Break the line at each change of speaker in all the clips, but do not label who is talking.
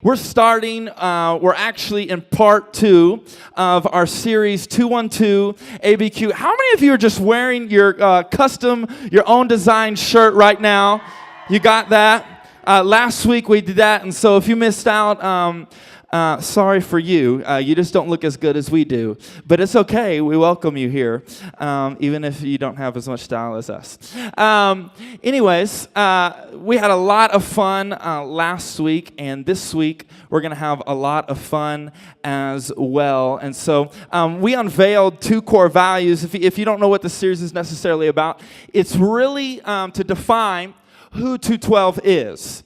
We're actually in part 2 of our series 212 ABQ. How many of you are just wearing your your own design shirt right now? You got that? Last week we did that, and so if you missed out, sorry for you. You just don't look as good as we do. But it's okay. We welcome you here, even if you don't have as much style as us. Anyways, we had a lot of fun last week, and this week we're going to have a lot of fun as well. And so we unveiled 2 core values. If you don't know what the series is necessarily about, it's really to define who 212 is.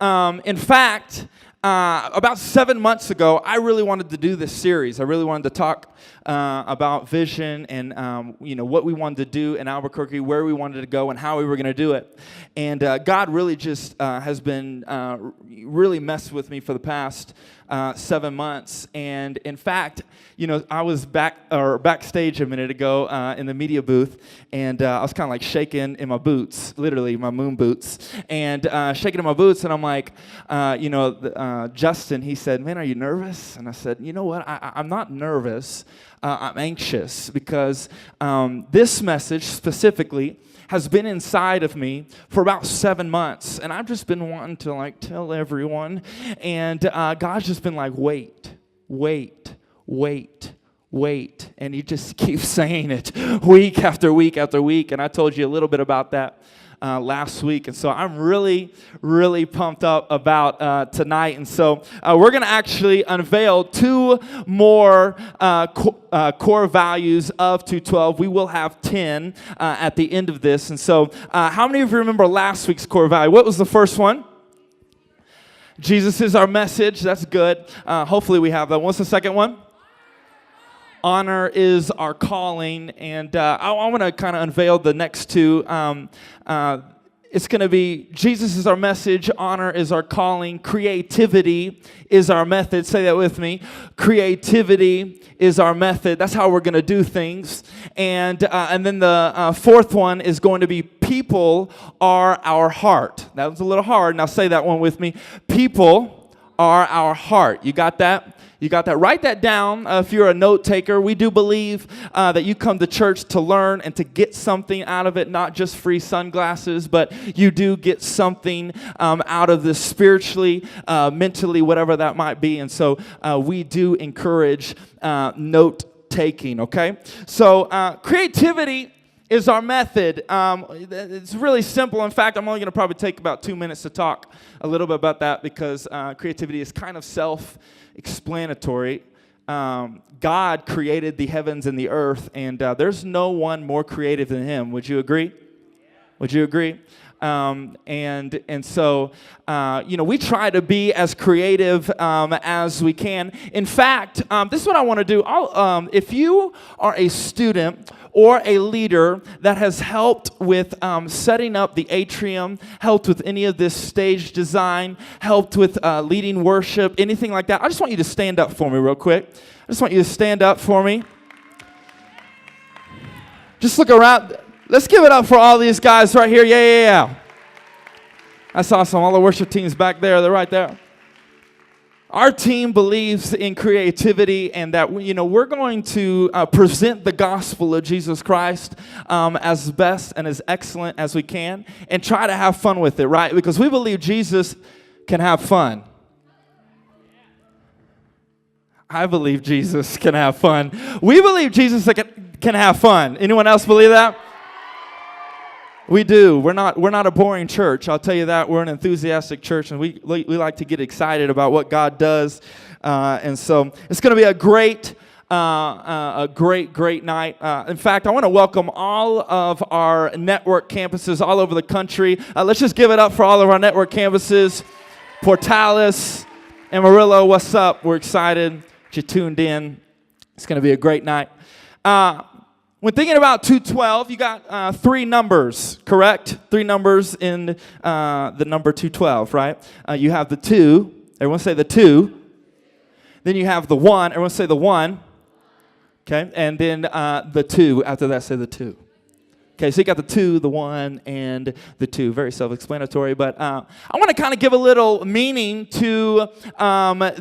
In fact, about 7 months ago, I really wanted to do this series. I really wanted to talk about vision and what we wanted to do in Albuquerque, where we wanted to go, and how we were going to do it. And God really just has been really messed with me for the past 7 months. And in fact, I was backstage a minute ago in the media booth, and I was kind of like shaking in my boots, literally my moon boots, and shaking in my boots. And I'm like, Justin, he said, "Man, are you nervous?" And I said, "You know what? I'm not nervous. I'm anxious because this message specifically has been inside of me for about 7 months, and I've just been wanting to tell everyone, and God's just been like, wait, and he just keeps saying it week after week after week, and I told you a little bit about that last week, and so I'm really, really pumped up about tonight. And so we're going to actually unveil 2 more core values of 212. We will have 10 at the end of this. And so how many of you remember last week's core value? What was the first one? Jesus is our message. That's good. Hopefully we have that. What's the second one? Honor is our calling, and I want to kind of unveil the next 2. It's going to be Jesus is our message, honor is our calling, creativity is our method. Say that with me. Creativity is our method. That's how we're going to do things. And then the 4th one is going to be people are our heart. That was a little hard. Now say that one with me. People are our heart. You got that? You got that? Write that down if you're a note taker. We do believe that you come to church to learn and to get something out of it, not just free sunglasses, but you do get something out of this spiritually, mentally, whatever that might be. And so we do encourage note taking, okay? So creativity is our method. It's really simple. In fact, I'm only going to probably take about 2 minutes to talk a little bit about that because creativity is kind of self-explanatory. God created the heavens and the earth, and there's no one more creative than him. Would you agree? Would you agree? And so we try to be as creative as we can. In fact, this is what I want to do. If you are a student or a leader that has helped with setting up the atrium, helped with any of this stage design, helped with leading worship, anything like that, I just want you to stand up for me real quick. I just want you to stand up for me. Just look around. Let's give it up for all these guys right here. Yeah. That's awesome. All the worship teams back there, they're right there. Our team believes in creativity and that we're going to present the gospel of Jesus Christ as best and as excellent as we can and try to have fun with it, right? Because we believe Jesus can have fun. I believe Jesus can have fun. We believe Jesus can have fun. Anyone else believe that? We do. We're not a boring church. I'll tell you that. We're an enthusiastic church, and we like to get excited about what God does. And so it's going to be a great night. In fact, I want to welcome all of our network campuses all over the country. Let's just give it up for all of our network campuses. Portales, Amarillo, what's up? We're excited that you tuned in. It's going to be a great night. When thinking about 212, you got 3 numbers, correct? 3 numbers in the number 212, right? You have the 2. Everyone say the 2. Then you have the 1. Everyone say the 1. Okay? And then the 2. After that, say the 2. Okay, so you got the 2, the 1, and the 2. Very self-explanatory, but I want to kind of give a little meaning to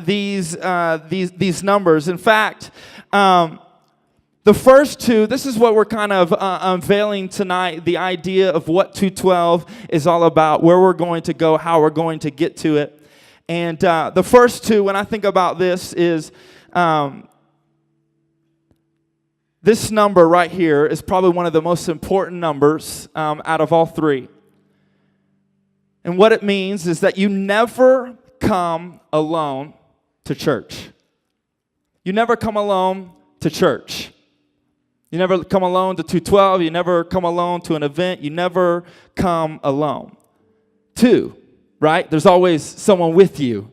these numbers. In fact, the first 2, this is what we're kind of unveiling tonight, the idea of what 212 is all about, where we're going to go, how we're going to get to it. And the first 2, when I think about this, is this number right here is probably one of the most important numbers out of all 3. And what it means is that you never come alone to church. You never come alone to church. You never come alone to 212. You never come alone to an event. You never come alone. 2, right? There's always someone with you,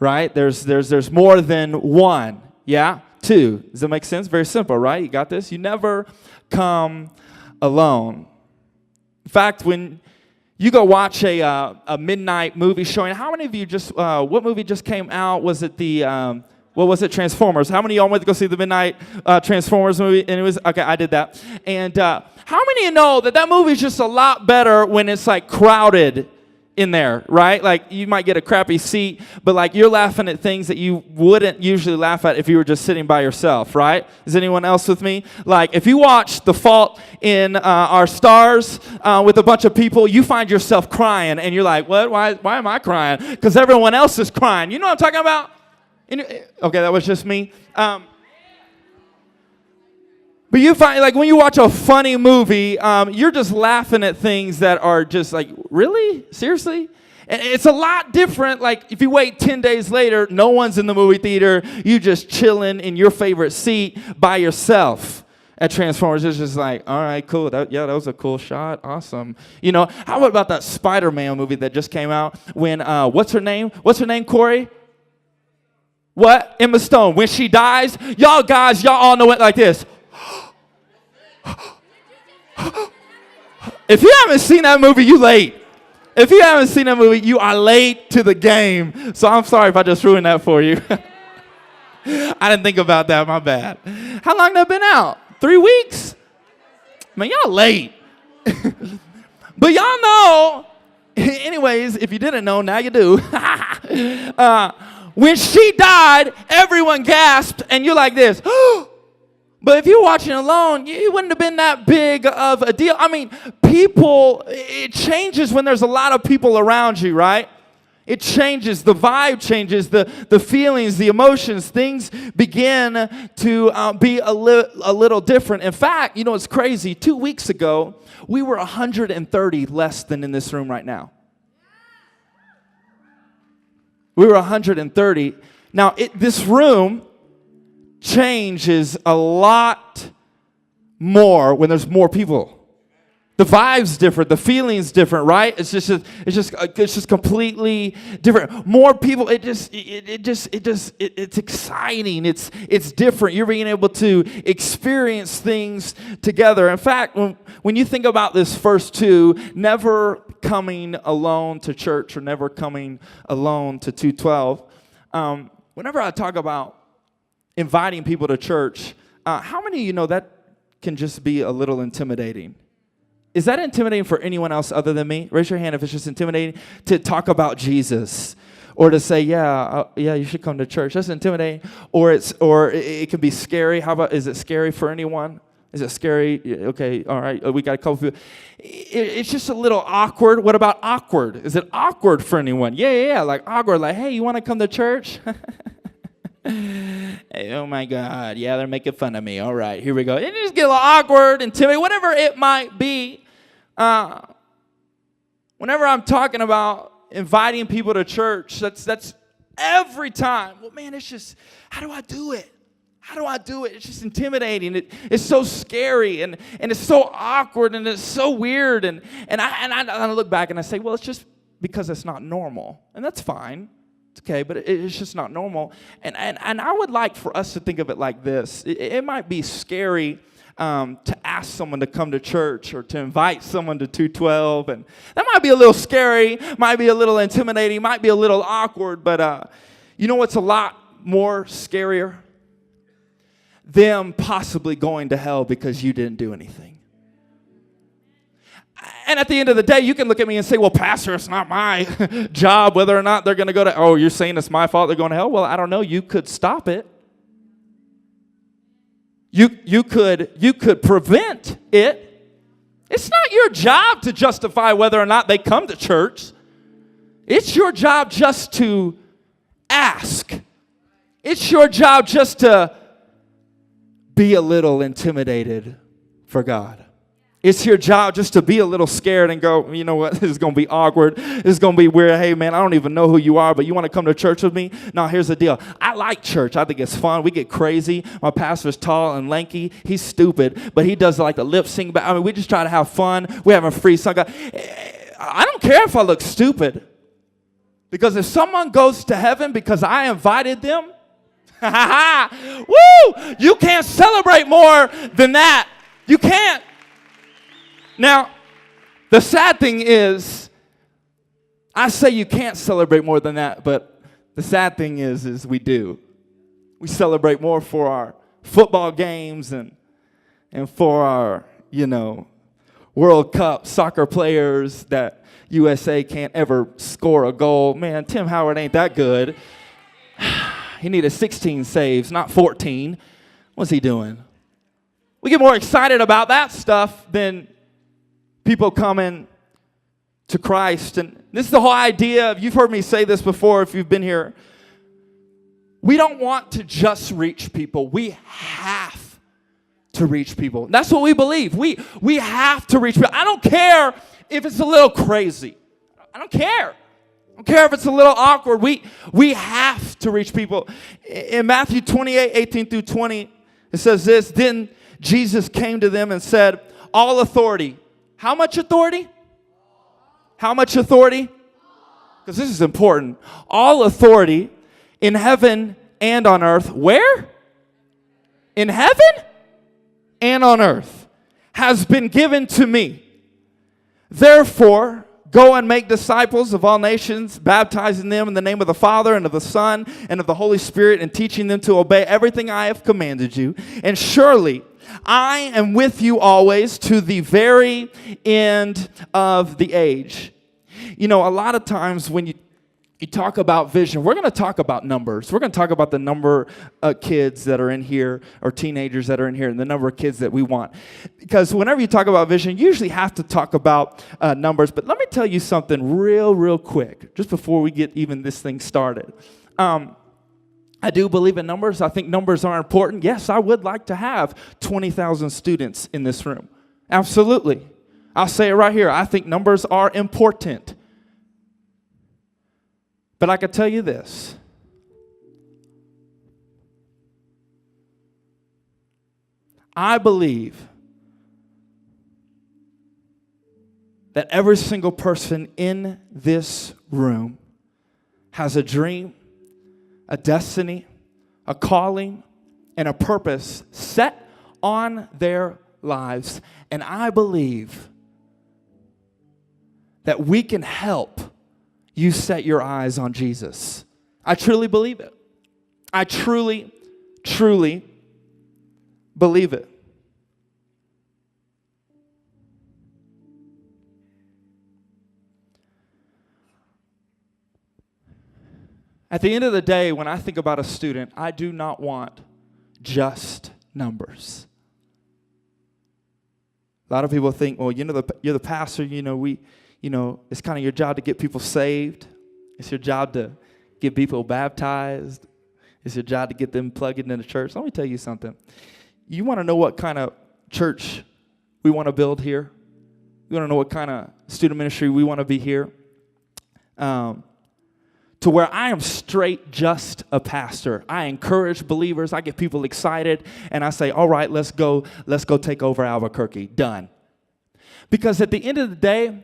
right? There's more than 1, yeah? 2. Does that make sense? Very simple, right? You got this? You never come alone. In fact, when you go watch a midnight movie showing, how many of you what movie just came out? Was it what was it, Transformers? How many of y'all went to go see the midnight Transformers movie? And it was, okay, I did that. And how many of you know that movie is just a lot better when it's like crowded in there, right? Like you might get a crappy seat, but like you're laughing at things that you wouldn't usually laugh at if you were just sitting by yourself, right? Is anyone else with me? Like if you watch The Fault in Our Stars with a bunch of people, you find yourself crying and you're like, what? Why am I crying? Because everyone else is crying. You know what I'm talking about? Okay, that was just me. But you find, like, when you watch a funny movie, you're just laughing at things that are just like, really? Seriously? And it's a lot different. Like, if you wait 10 days later, no one's in the movie theater. You just chilling in your favorite seat by yourself at Transformers. It's just like, all right, cool. That was a cool shot. Awesome. You know, how about that Spider-Man movie that just came out when, what's her name? What's her name, Corey? What? Emma Stone. When she dies, y'all guys, y'all all know it like this. If you haven't seen that movie, you late. If you haven't seen that movie, you are late to the game. So I'm sorry if I just ruined that for you. I didn't think about that. My bad. How long that been out? 3 weeks? Man, y'all late. But y'all know. Anyways, if you didn't know, now you do. When she died, everyone gasped, and you're like this. But if you're watching alone, it wouldn't have been that big of a deal. I mean, it changes when there's a lot of people around you, right? It changes, the vibe changes, the feelings, the emotions. Things begin to be a little different. In fact, you know, it's crazy. 2 weeks ago, we were 130 less than in this room right now. We were 130. Now, this room changes a lot more when there's more people. The vibe's different, the feeling's different, right? It's just completely different. More people, it's exciting. It's different. You're being able to experience things together. In fact, when you think about this first 2, never coming alone to church or never coming alone to 212, whenever I talk about inviting people to church, how many of you know that can just be a little intimidating? Is that intimidating for anyone else other than me? Raise your hand if it's just intimidating to talk about Jesus or to say, yeah, you should come to church. That's intimidating. Or it can be scary. How about, is it scary for anyone? Is it scary? Okay, all right. We got a couple people. It's just a little awkward. What about awkward? Is it awkward for anyone? Yeah. Like awkward. Like, hey, you want to come to church? Hey, oh my God. Yeah, they're making fun of me. All right, here we go. It just get a little awkward, intimidating, whatever it might be. Whenever I'm talking about inviting people to church, that's every time. Well, man, it's just, how do I do it? How do I do it? It's just intimidating. It's so scary and it's so awkward and it's so weird. And I look back and I say, well, it's just because it's not normal. And that's fine. It's okay, but it's just not normal. And I would like for us to think of it like this. It might be scary to ask someone to come to church or to invite someone to 212. And that might be a little scary, might be a little intimidating, might be a little awkward. But you know what's a lot more scarier? Them possibly going to hell because you didn't do anything. And at the end of the day, you can look at me and say, well, pastor, it's not my job whether or not they're going to go to, oh, you're saying it's my fault they're going to hell? Well, I don't know. You could stop it. You could prevent it. It's not your job to justify whether or not they come to church. It's your job just to ask. It's your job just to be a little intimidated for God. It's your job just to be a little scared and go, you know what, this is going to be awkward. This is going to be weird. Hey, man, I don't even know who you are, but you want to come to church with me? No, here's the deal. I like church. I think it's fun. We get crazy. My pastor's tall and lanky. He's stupid, but he does like the lip sync. I mean, we just try to have fun. We're having free song. I don't care if I look stupid, because if someone goes to heaven because I invited them, woo, you can't celebrate more than that. You can't. Now, the sad thing is, I say you can't celebrate more than that, but the sad thing is we do. We celebrate more for our football games and for our, World Cup soccer players that USA can't ever score a goal. Man, Tim Howard ain't that good. He needed 16 saves, not 14. What's he doing? We get more excited about that stuff than people coming to Christ. And this is the whole idea of, you've heard me say this before if you've been here. We don't want to just reach people. We have to reach people. That's what we believe. We have to reach people. I don't care if it's a little crazy. I don't care. I don't care if it's a little awkward. We have to reach people. In Matthew 28:18-20, it says this: then Jesus came to them and said, all authority. How much authority? How much authority? Because this is important. All authority in heaven and on earth. Where? In heaven and on earth has been given to me. Therefore, go and make disciples of all nations, baptizing them in the name of the Father and of the Son and of the Holy Spirit, and teaching them to obey everything I have commanded you. And surely I am with you always to the very end of the age. A lot of times when you talk about vision, we're going to talk about numbers. We're going to talk about the number of kids that are in here, or teenagers that are in here, and the number of kids that we want. Because whenever you talk about vision, you usually have to talk about numbers. But let me tell you something real quick, just before we get even this thing started. I do believe in numbers. I think numbers are important. Yes, I would like to have 20,000 students in this room. Absolutely. I'll say it right here. I think numbers are important. But I can tell you this. I believe that every single person in this room has a dream, a destiny, a calling, and a purpose set on their lives. And I believe that we can help you set your eyes on Jesus. I truly believe it. I truly believe it. At the end of the day, when I think about a student, I do not want just numbers. A lot of people think, well, you're the pastor, it's kind of your job to get people saved. It's your job to get people baptized. It's your job to get them plugged into the church. Let me tell you something. You want to know what kind of church we want to build here? You want to know what kind of student ministry we want to be here? To where I am straight just a pastor. I encourage believers. I get people excited. And I say, all right, let's go take over Albuquerque. Done. Because at the end of the day,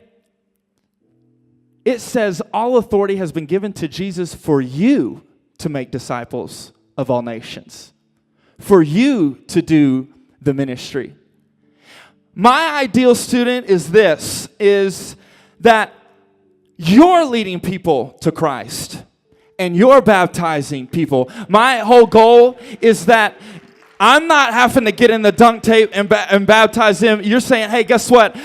it says all authority has been given to Jesus for you to make disciples of all nations. For you to do the ministry. My ideal student is that you're leading people to Christ and you're baptizing people. My whole goal is that I'm not having to get in the dunk tape and baptize them. You're saying, hey, guess what?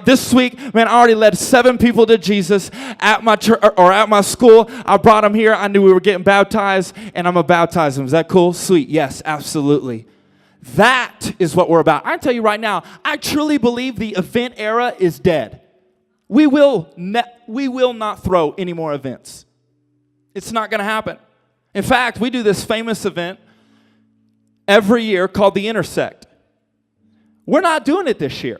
This week, man, I already led 7 people to Jesus at my church or at my school. I brought them here. I knew we were getting baptized, and I'm going to baptize them. Is that cool? Sweet. Yes, absolutely. That is what we're about. I tell you right now, I truly believe the event era is dead. We will not throw any more events. It's not going to happen. In fact, we do this famous event every year called the Intersect. We're not doing it this year.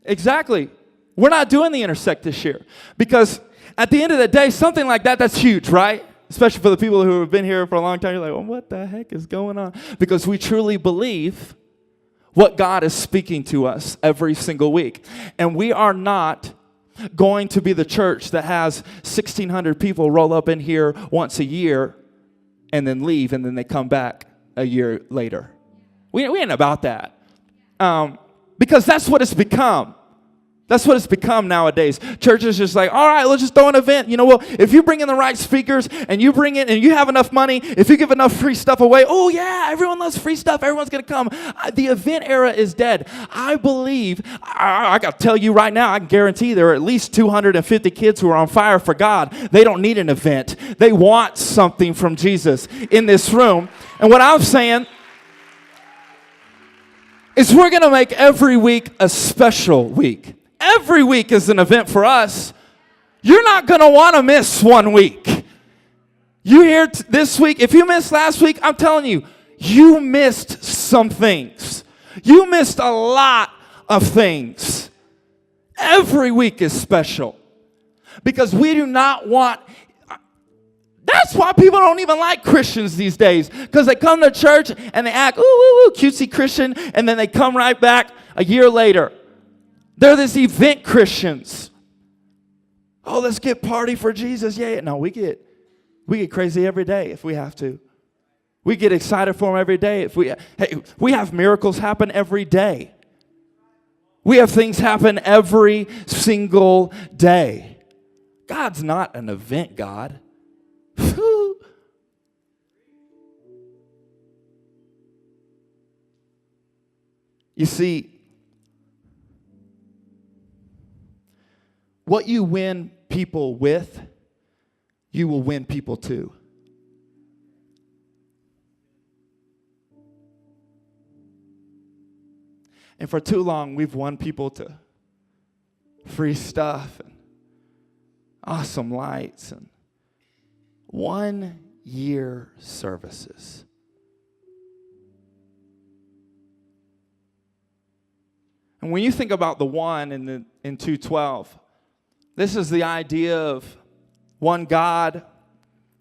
Exactly. We're not doing the Intersect this year because at the end of the day, something like that's huge, right? Especially for the people who have been here for a long time. You're like, well, what the heck is going on? Because we truly believe what God is speaking to us every single week. And we are not going to be the church that has 1,600 people roll up in here once a year and then leave, and then they come back a year later. We ain't about that. Because that's what it's become. That's what it's become nowadays. Churches just like, all right, let's just throw an event. You know, well, if you bring in the right speakers and you bring in and you have enough money, if you give enough free stuff away, oh yeah, everyone loves free stuff. Everyone's going to come. The event era is dead. I believe, I got to tell you right now, I can guarantee there are at least 250 kids who are on fire for God. They don't need an event. They want something from Jesus in this room. And what I'm saying is we're going to make every week a special week. Every week is an event for us. You're not going to want to miss one week. You here this week, if you missed last week, I'm telling you, you missed some things. You missed a lot of things. Every week is special because we do not want. That's why people don't even like Christians these days, because they come to church and they act, ooh, ooh, ooh, cutesy Christian, and then they come right back a year later. They're this event Christians. Oh, let's get party for Jesus. Yeah, no, we get crazy every day if we have to. We get excited for him every day. We have miracles happen every day. We have things happen every single day. God's not an event God. You see, what you win people with, you will win people to. And for too long, we've won people to free stuff and awesome lights and 1-year services. And when you think about the one in 212, this is the idea of one God,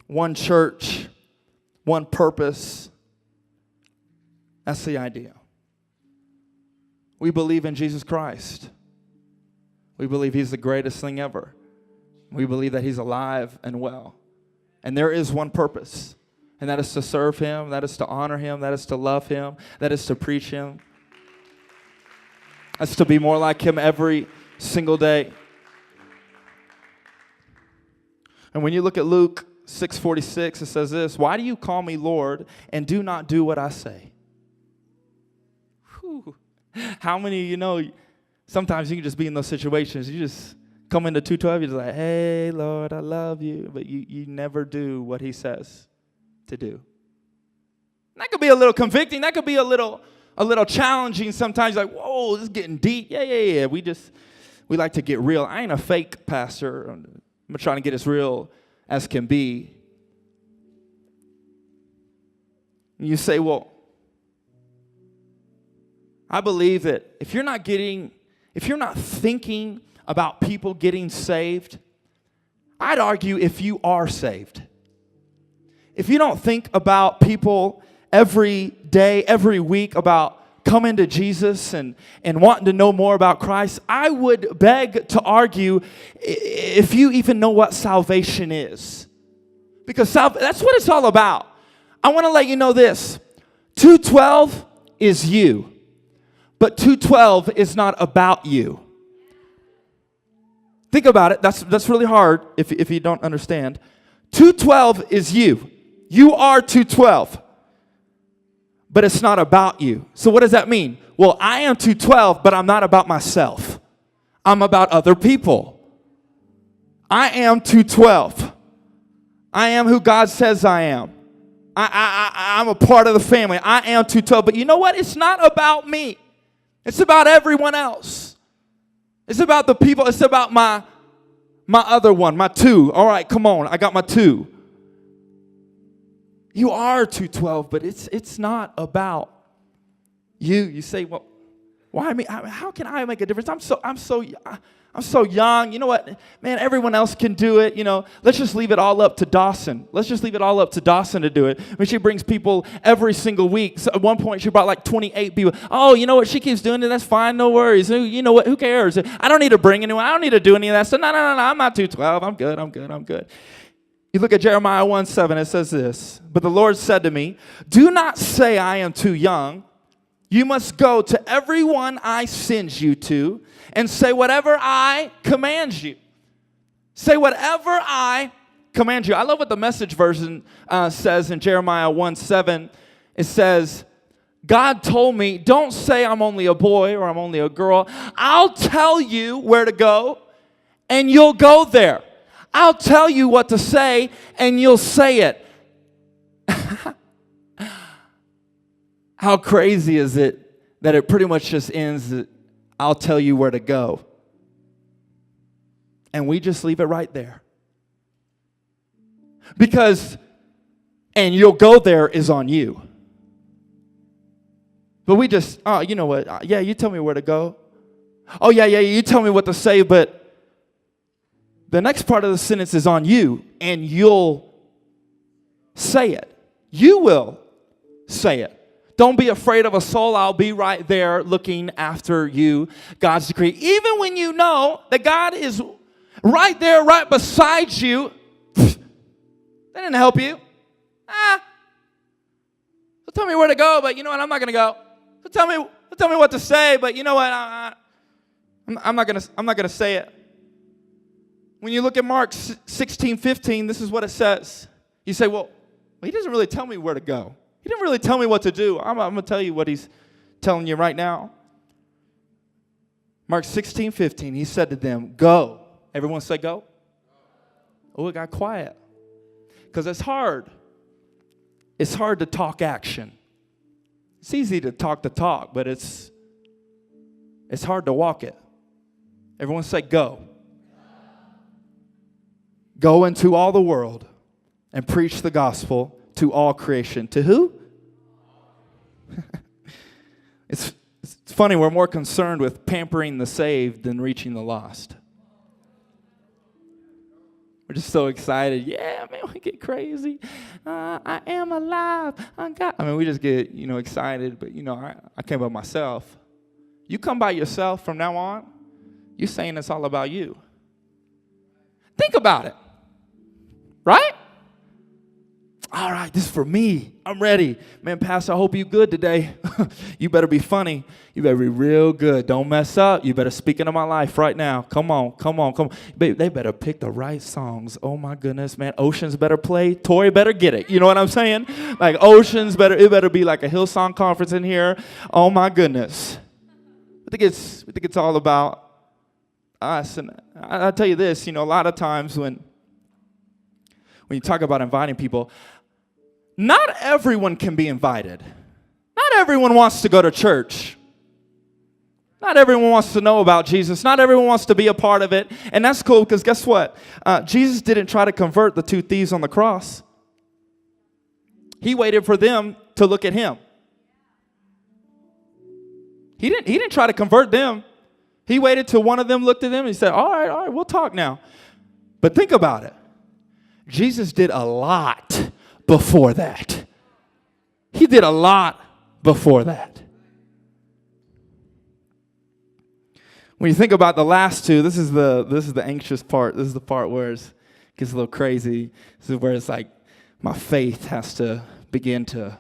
one church, one purpose. That's the idea. We believe in Jesus Christ. We believe he's the greatest thing ever. We believe that he's alive and well. And there is one purpose, and that is to serve him, that is to honor him, that is to love him, that is to preach him. That's to be more like him every single day. And when you look at Luke 6:46, it says this: why do you call me Lord and do not do what I say? Whew. How many of you know sometimes you can just be in those situations, you just come into 212, you're just like, hey, Lord, I love you, but you never do what he says to do. That could be a little convicting. That could be a little challenging sometimes. Like, whoa, this is getting deep. Yeah. We like to get real. I ain't a fake pastor. I'm trying to get as real as can be. And you say, well, I believe that if you're not thinking about people getting saved, I'd argue if you are saved. If you don't think about people every day, every week about coming to Jesus and wanting to know more about Christ, I would beg to argue if you even know what salvation is. Because that's what it's all about. I want to let you know this. 212 is you. But 212 is not about you. Think about it. That's really hard if you don't understand. 212 is you. You are 212. but it's not about you. So what does that mean? Well, I am 212, but I'm not about myself. I'm about other people. I am 212. I am who God says I am. I'm a part of the family. I am 212. But you know what? It's not about me. It's about everyone else. It's about the people. It's about my other one, my 2. All right, come on. I got my 2. You are 212, but it's not about you. You say, well, why me? How can I make a difference? I'm so young. You know what? Man, everyone else can do it. You know, let's just leave it all up to Dawson. Let's just leave it all up to Dawson to do it. I mean, she brings people every single week. So at one point, she brought like 28 people. Oh, you know what? She keeps doing it. That's fine. No worries. You know what? Who cares? I don't need to bring anyone. I don't need to do any of that stuff. No. I'm not 212. I'm good. You look at Jeremiah 1:7. It says this. But the Lord said to me, do not say I am too young. You must go to everyone I send you to and say whatever I command you. Say whatever I command you. I love what the Message version says in Jeremiah 1:7. It says, God told me, don't say I'm only a boy or I'm only a girl. I'll tell you where to go and you'll go there. I'll tell you what to say and you'll say it. How crazy is it that it pretty much just ends that I'll tell you where to go. And we just leave it right there. Because, and you'll go there is on you. But we just, oh, you know what? Yeah, you tell me where to go. Oh, yeah, you tell me what to say, but the next part of the sentence is on you, and you'll say it. You will say it. Don't be afraid of a soul. I'll be right there looking after you. God's decree. Even when you know that God is right there, right beside you, that didn't help you. They'll tell me where to go, but you know what? I'm not going to go. They'll tell me what to say, but you know what? I'm not going to say it. When you look at Mark 16:15, this is what it says. You say, well, he doesn't really tell me where to go. He didn't really tell me what to do. I'm going to tell you what he's telling you right now. Mark 16:15, he said to them, go. Everyone say go. Oh, it got quiet. Because it's hard. It's hard to talk action. It's easy to talk the talk, but it's hard to walk it. Everyone say go. Go into all the world and preach the gospel to all creation. To who? It's funny, we're more concerned with pampering the saved than reaching the lost. We're just so excited. Yeah, man, we get crazy. I am alive. We just get, excited, but, I came by myself. You come by yourself from now on, you're saying it's all about you. Think about it. Right? All right, this is for me. I'm ready. Man, Pastor, I hope you're good today. You better be funny. You better be real good. Don't mess up. You better speak into my life right now. Come on. Baby, they better pick the right songs. Oh, my goodness, man. Oceans better play. Tori better get it. You know what I'm saying? Like Oceans it better be like a Hillsong conference in here. Oh, my goodness. I think it's all about us. And I'll tell you this, a lot of times when you talk about inviting people, not everyone can be invited. Not everyone wants to go to church. Not everyone wants to know about Jesus. Not everyone wants to be a part of it. And that's cool because guess what? Jesus didn't try to convert the 2 thieves on the cross. He waited for them to look at him. He didn't try to convert them. He waited till one of them looked at him and he said, all right, we'll talk now. But think about it. Jesus did a lot before that. He did a lot before that. When you think about the last 2, this is the anxious part. This is the part where it gets a little crazy. This is where it's like my faith has to begin to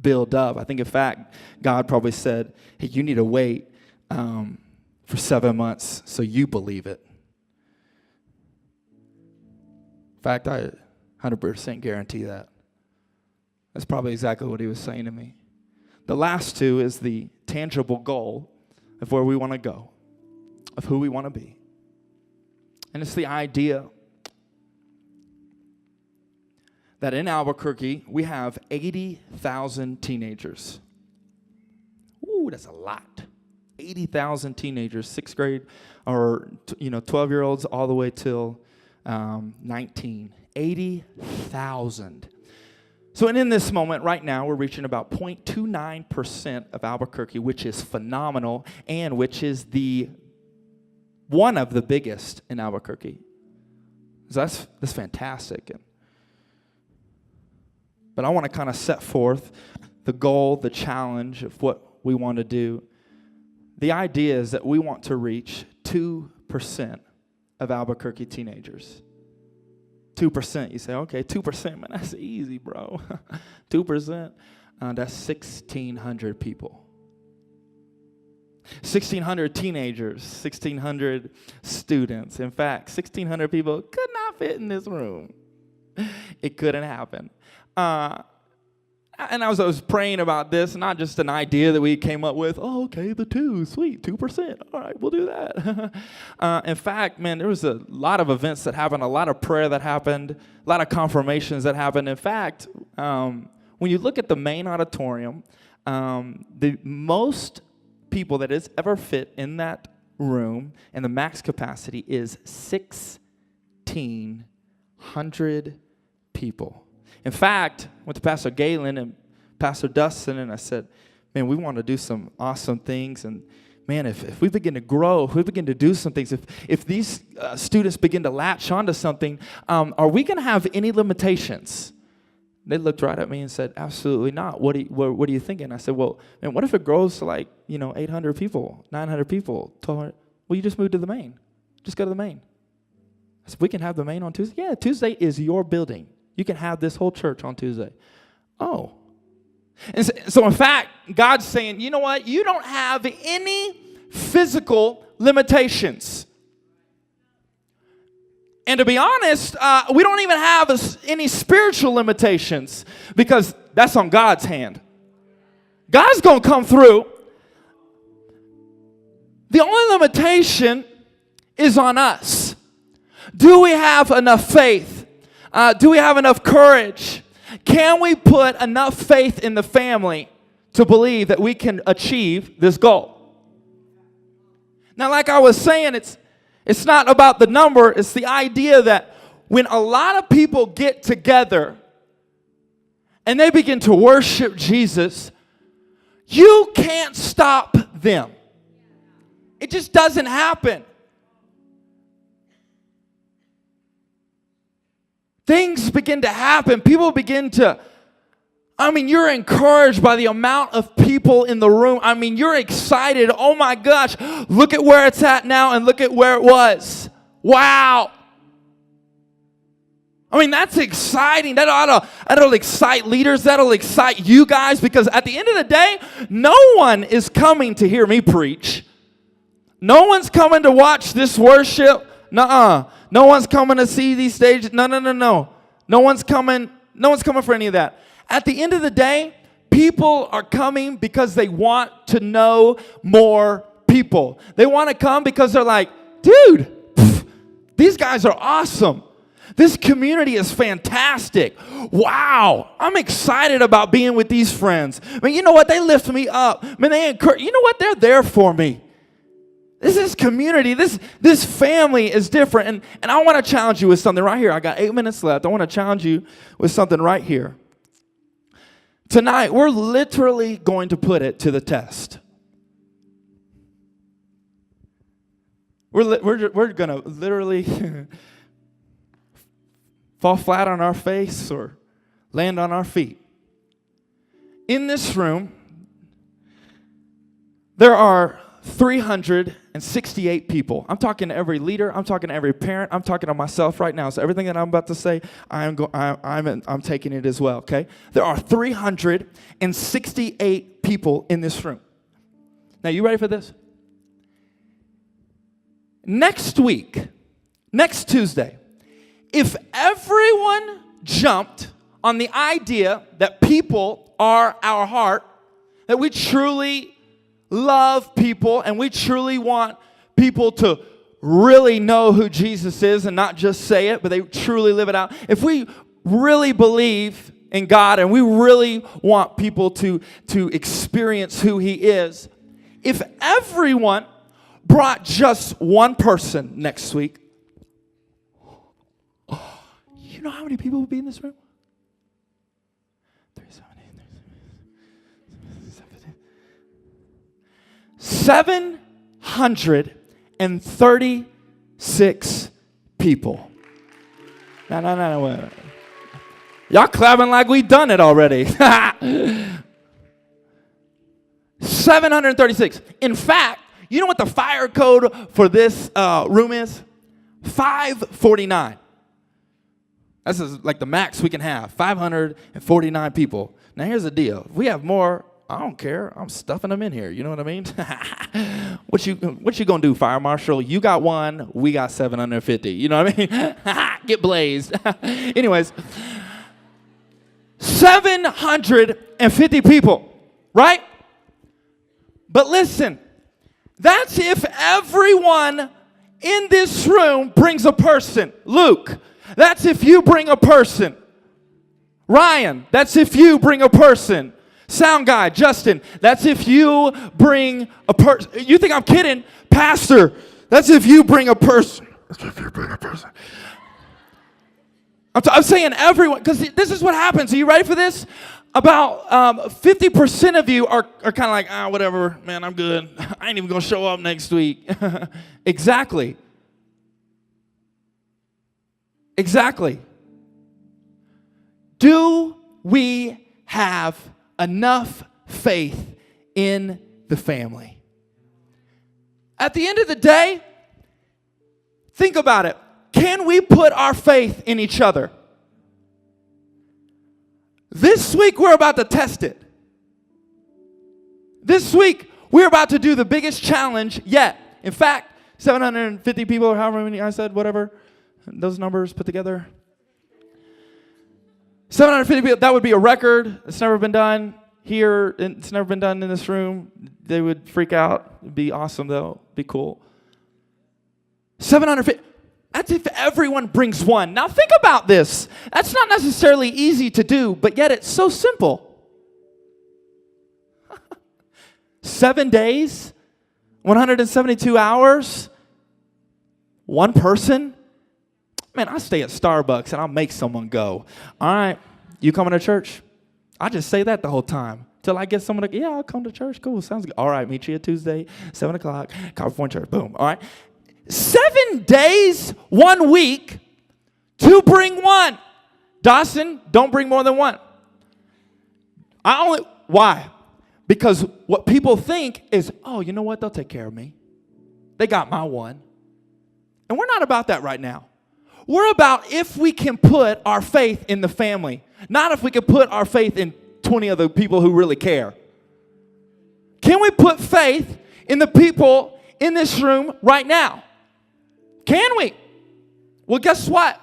build up. I think, in fact, God probably said, hey, you need to wait for 7 months so you believe it. In fact, I 100% guarantee that. That's probably exactly what he was saying to me. The last two is the tangible goal of where we want to go, of who we want to be. And it's the idea that in Albuquerque, we have 80,000 teenagers. Ooh, that's a lot. 80,000 teenagers, 6th grade, or 12-year-olds all the way till 19. 80,000. So in this moment right now, we're reaching about 0.29% of Albuquerque, which is phenomenal, and which is one of the biggest in Albuquerque. So that's fantastic. But I want to kind of set forth the goal, the challenge of what we want to do. The idea is that we want to reach 2% of Albuquerque teenagers. 2%. You say, okay, 2%, man, that's easy, bro. 2%, that's 1,600 people. 1,600 teenagers, 1,600 students. In fact, 1,600 people could not fit in this room. It couldn't happen. And I was praying about this, not just an idea that we came up with. Oh, okay, the 2%. All right, we'll do that. In fact, man, there was a lot of events that happened, a lot of prayer that happened, a lot of confirmations that happened. In fact, when you look at the main auditorium, the most people that has ever fit in that room and the max capacity is 1,600 people. In fact, I went to Pastor Galen and Pastor Dustin, and I said, man, we want to do some awesome things. And, man, if we begin to grow, if we begin to do some things, if these students begin to latch onto something, are we going to have any limitations? They looked right at me and said, absolutely not. What are you thinking? I said, well, man, what if it grows to 800 people, 900 people, 1,200? Well, you just move to the main. Just go to the main. I said, we can have the main on Tuesday? Yeah, Tuesday is your building. You can have this whole church on Tuesday. Oh. And so in fact, God's saying, you know what? You don't have any physical limitations. And to be honest, we don't even have any spiritual limitations because that's on God's hand. God's going to come through. The only limitation is on us. Do we have enough faith? Do we have enough courage? Can we put enough faith in the family to believe that we can achieve this goal? Now, like I was saying, it's not about the number. It's the idea that when a lot of people get together and they begin to worship Jesus, you can't stop them. It just doesn't happen. Things begin to happen. People begin to, you're encouraged by the amount of people in the room. You're excited. Oh my gosh, look at where it's at now and look at where it was. Wow. That's exciting. That'll excite leaders. That'll excite you guys because at the end of the day, no one is coming to hear me preach. No one's coming to watch this worship. Nuh-uh. No one's coming to see these stages. No. No one's coming for any of that. At the end of the day, people are coming because they want to know more people. They want to come because they're like, dude, these guys are awesome. This community is fantastic. Wow. I'm excited about being with these friends. You know what? They lift me up. They encourage. You know what? They're there for me. This is community. This family is different. And I want to challenge you with something right here. I got 8 minutes left. I want to challenge you with something right here. Tonight, we're literally going to put it to the test. We're going to literally fall flat on our face or land on our feet. In this room, there are 368 people. I'm talking to every leader. I'm talking to every parent. I'm talking to myself right now. So everything that I'm about to say, I'm taking it as well, okay? There are 368 people in this room. Now, you ready for this? Next week, next Tuesday, if everyone jumped on the idea that people are our heart, that we truly love people and we truly want people to really know who Jesus is and not just say it, but they truly live it out. If we really believe in God and we really want people to experience who He is, if everyone brought just one person next week, you know how many people would be in this room? 736 people. No, wait. Y'all clapping like we done it already. 736. In fact, you know what the fire code for this room is? 549. That's like the max we can have. 549 people. Now here's the deal. If we have more, I don't care. I'm stuffing them in here. You know what I mean? What you gonna do, Fire Marshal? You got one. We got 750. You know what I mean? Get blazed. Anyways, 750 people, right? But listen, that's if everyone in this room brings a person. Luke, that's if you bring a person. Ryan, that's if you bring a person. Sound guy, Justin, that's if you bring a person. You think I'm kidding? Pastor, that's if you bring a person. That's if you bring a person. I'm saying everyone, because this is what happens. Are you ready for this? About 50% of you are kind of like, whatever, man, I'm good. I ain't even going to show up next week. Exactly. Do we have enough faith in the family? At the end of the day, think about it. Can we put our faith in each other? This week, we're about to test it. This week, we're about to do the biggest challenge yet. In fact, 750 people, or however many I said, whatever, those numbers put together. 750 people, that would be a record. It's never been done here. It's never been done in this room. They would freak out. It'd be awesome, though. It'd be cool. 750. That's if everyone brings one. Now think about this. That's not necessarily easy to do, but yet it's so simple. 7 days, 172 hours, one person. Man, I stay at Starbucks and I'll make someone go. All right, you coming to church? I just say that the whole time till I get someone to, yeah, I'll come to church. Cool, sounds good. All right, meet you at Tuesday, 7 o'clock, California church. Boom, all right. 7 days, 1 week to bring one. Dawson, don't bring more than one. Why? Because what people think is, oh, you know what? They'll take care of me. They got my one. And we're not about that right now. We're about if we can put our faith in the family, not if we can put our faith in 20 other people who really care. Can we put faith in the people in this room right now? Can we? Well, guess what?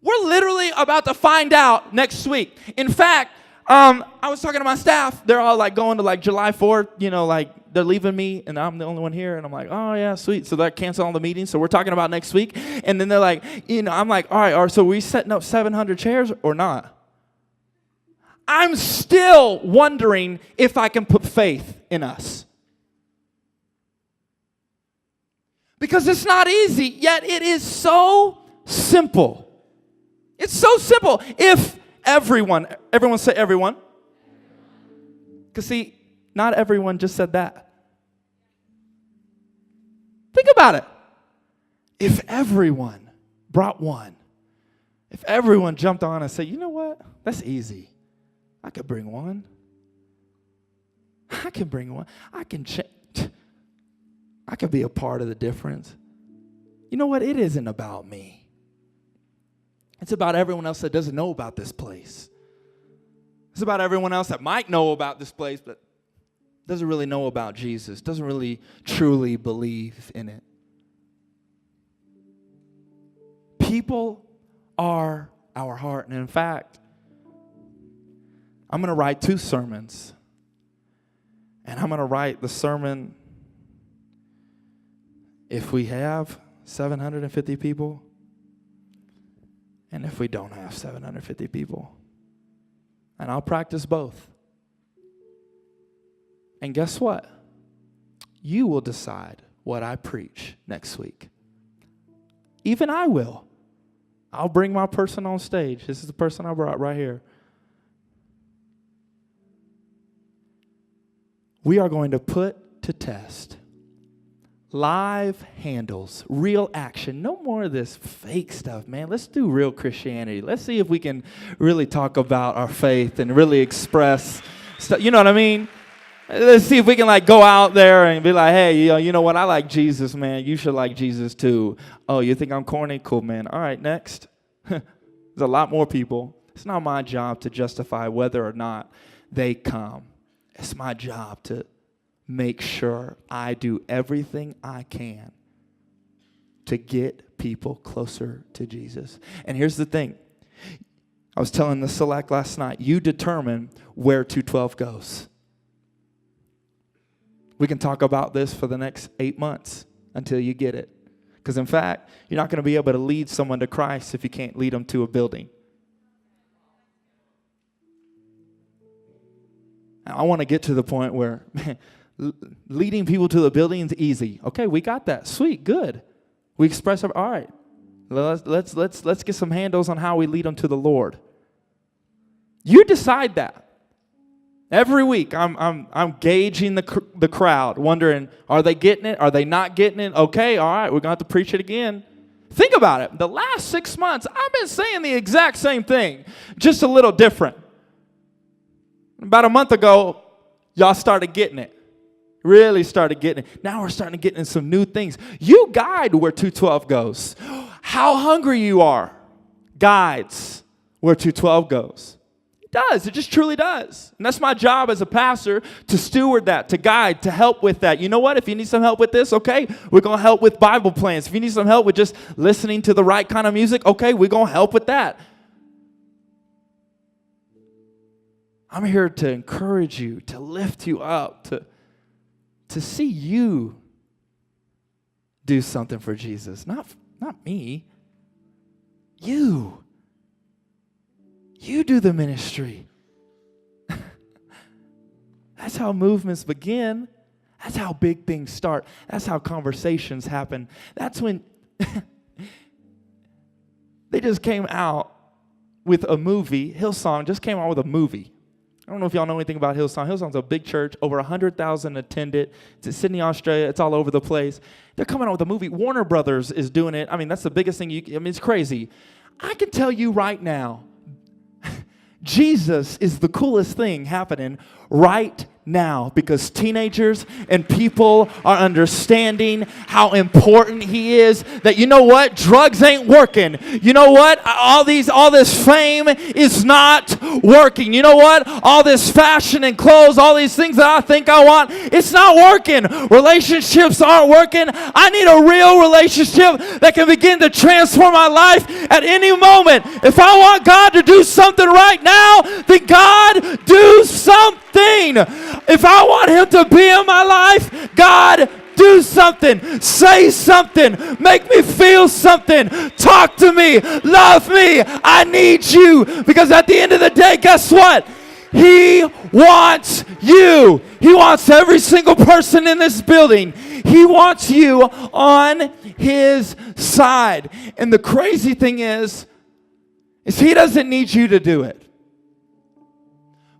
We're literally about to find out next week. In fact, I was talking to my staff. They're all like going to like July 4th, you know, like they're leaving me and I'm the only one here. And I'm like, oh yeah, sweet. So they're canceling all the meetings. So we're talking about next week. And then they're like, you know, I'm like, all right, so are we setting up 700 chairs or not? I'm still wondering if I can put faith in us. Because it's not easy, yet it is so simple. It's so simple. If everyone say everyone. Because see, not everyone just said that. Think about it. If everyone brought one, if everyone jumped on and said, you know what, that's easy. I could bring one. I can bring one. I can change. I could be a part of the difference. You know what? It isn't about me. It's about everyone else that doesn't know about this place. It's about everyone else that might know about this place, but doesn't really know about Jesus, doesn't really truly believe in it. People are our heart. And in fact, I'm going to write 2 sermons. And I'm going to write the sermon if we have 750 people and if we don't have 750 people. And I'll practice both. And guess what? You will decide what I preach next week. Even I will. I'll bring my person on stage. This is the person I brought right here. We are going to put to test live handles, real action. No more of this fake stuff, man. Let's do real Christianity. Let's see if we can really talk about our faith and really express stuff. You know what I mean? Let's see if we can go out there and be like, hey, you know what? I like Jesus, man. You should like Jesus too. Oh, you think I'm corny? Cool, man. All right, next. There's a lot more people. It's not my job to justify whether or not they come. It's my job to make sure I do everything I can to get people closer to Jesus. And here's the thing. I was telling the Select last night, you determine where 212 goes. We can talk about this for the next 8 months until you get it. Because in fact, you're not going to be able to lead someone to Christ if you can't lead them to a building. I want to get to the point where, man, leading people to the building is easy. Okay, we got that. Sweet, good. We express our, all right. Let's get some handles on how we lead them to the Lord. You decide that. Every week, I'm gauging the crowd, wondering, are they getting it? Are they not getting it? Okay, all right, we're going to have to preach it again. Think about it. The last 6 months, I've been saying the exact same thing, just a little different. About a month ago, y'all started getting it. Really started getting it. Now we're starting to get in some new things. You guide where 212 goes. How hungry you are guides where 212 goes. It does. It just truly does. And that's my job as a pastor, to steward that, to guide, to help with that. You know what? If you need some help with this, okay, we're going to help with Bible plans. If you need some help with just listening to the right kind of music, okay, we're going to help with that. I'm here to encourage you, to lift you up, to see you do something for Jesus. Not me. You. You do the ministry. That's how movements begin. That's how big things start. That's how conversations happen. That's when they just came out with a movie. Hillsong just came out with a movie. I don't know if y'all know anything about Hillsong. Hillsong's a big church, over 100,000 attended. It's in Sydney, Australia. It's all over the place. They're coming out with a movie. Warner Brothers is doing it. I mean, that's the biggest thing. It's crazy. I can tell you right now, Jesus is the coolest thing happening right now, because teenagers and people are understanding how important he is. That, you know what, drugs ain't working. You know what, all this fame is not working. You know what, all this fashion and clothes, all these things that I think I want, it's not working. Relationships aren't working. I need a real relationship that can begin to transform my life at any moment. If I want God to do something right now, then God do something. If I want him to be in my life, God, do something. Say something. Make me feel something. Talk to me. Love me. I need you. Because at the end of the day, guess what? He wants you. He wants every single person in this building. He wants you on his side. And the crazy thing is he doesn't need you to do it.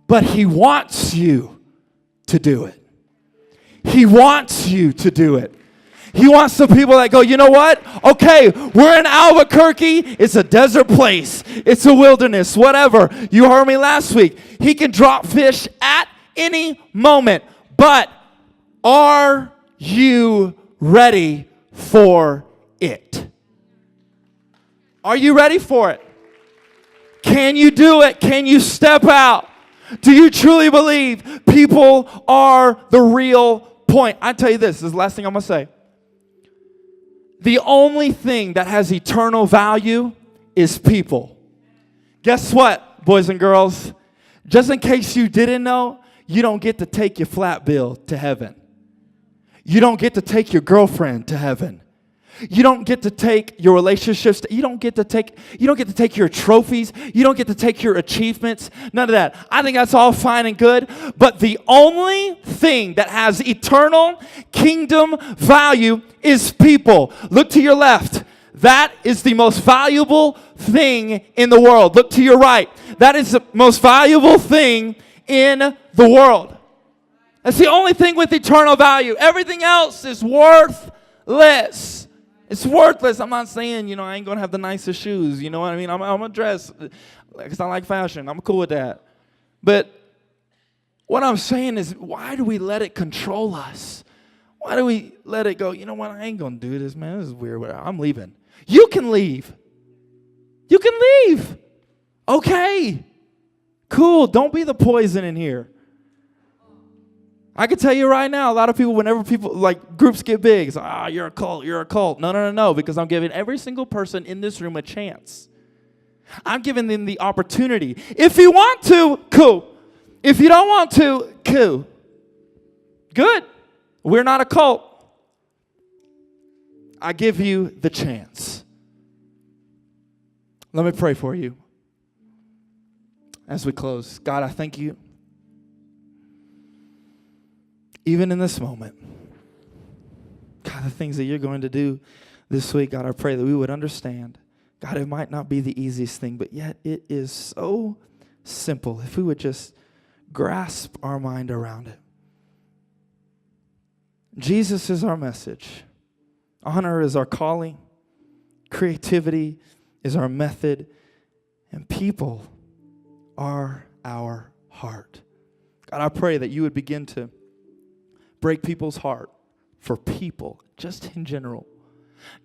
But he wants you to do it. He wants you to do it. He wants the people that go, you know what? Okay, we're in Albuquerque. It's a desert place. It's a wilderness, whatever. You heard me last week. He can drop fish at any moment. But are you ready for it? Are you ready for it? Can you do it? Can you step out? Do you truly believe people are the real point? I tell you this is the last thing I'm going to say. The only thing that has eternal value is people. Guess what, boys and girls? Just in case you didn't know, you don't get to take your flat bill to heaven. You don't get to take your girlfriend to heaven. You don't get to take your relationships. You don't get to take your trophies. You don't get to take your achievements. None of that. I think that's all fine and good. But the only thing that has eternal kingdom value is people. Look to your left. That is the most valuable thing in the world. Look to your right. That is the most valuable thing in the world. That's the only thing with eternal value. Everything else is worthless. It's worthless. I'm not saying, I ain't going to have the nicest shoes. You know what I mean? I'm going to dress because I like fashion. I'm cool with that. But what I'm saying is, why do we let it control us? Why do we let it go, you know what, I ain't going to do this, man. This is weird. I'm leaving. You can leave. You can leave. Okay. Cool. Don't be the poison in here. I can tell you right now, a lot of people, whenever groups get big, it's like, you're a cult, you're a cult. No, because I'm giving every single person in this room a chance. I'm giving them the opportunity. If you want to, cool. If you don't want to, cool. Good. We're not a cult. I give you the chance. Let me pray for you as we close. God, I thank you. Even in this moment, God, the things that you're going to do this week, God, I pray that we would understand. God, it might not be the easiest thing, but yet it is so simple if we would just grasp our mind around it. Jesus is our message. Honor is our calling. Creativity is our method. And people are our heart. God, I pray that you would begin to break people's heart for people, just in general.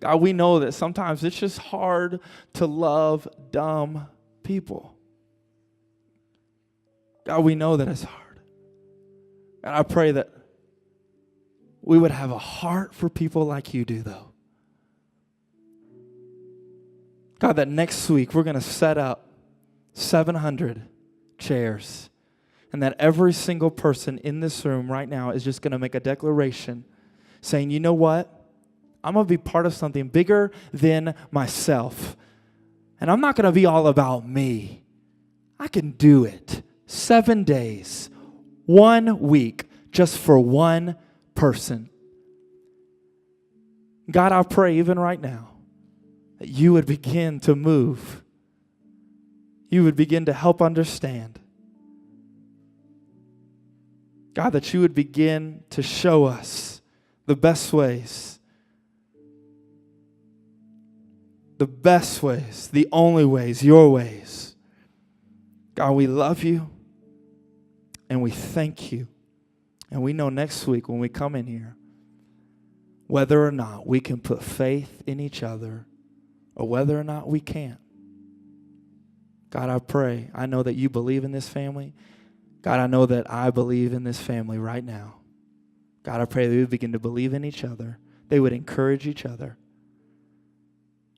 God, we know that sometimes it's just hard to love dumb people. God, we know that it's hard. And I pray that we would have a heart for people like you do, though. God, that next week we're going to set up 700 chairs. And that every single person in this room right now is just going to make a declaration saying, you know what? I'm going to be part of something bigger than myself. And I'm not going to be all about me. I can do it. 7 days, 1 week, just for one person. God, I pray even right now that you would begin to move. You would begin to help understand. God, that you would begin to show us the best ways, the only ways, your ways. God, we love you and we thank you. And we know next week when we come in here, whether or not we can put faith in each other or whether or not we can't. God, I pray. I know that you believe in this family. God, I know that I believe in this family right now. God, I pray that we would begin to believe in each other. They would encourage each other.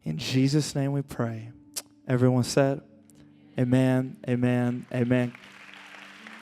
In Jesus' name we pray. Everyone said, amen, amen, amen.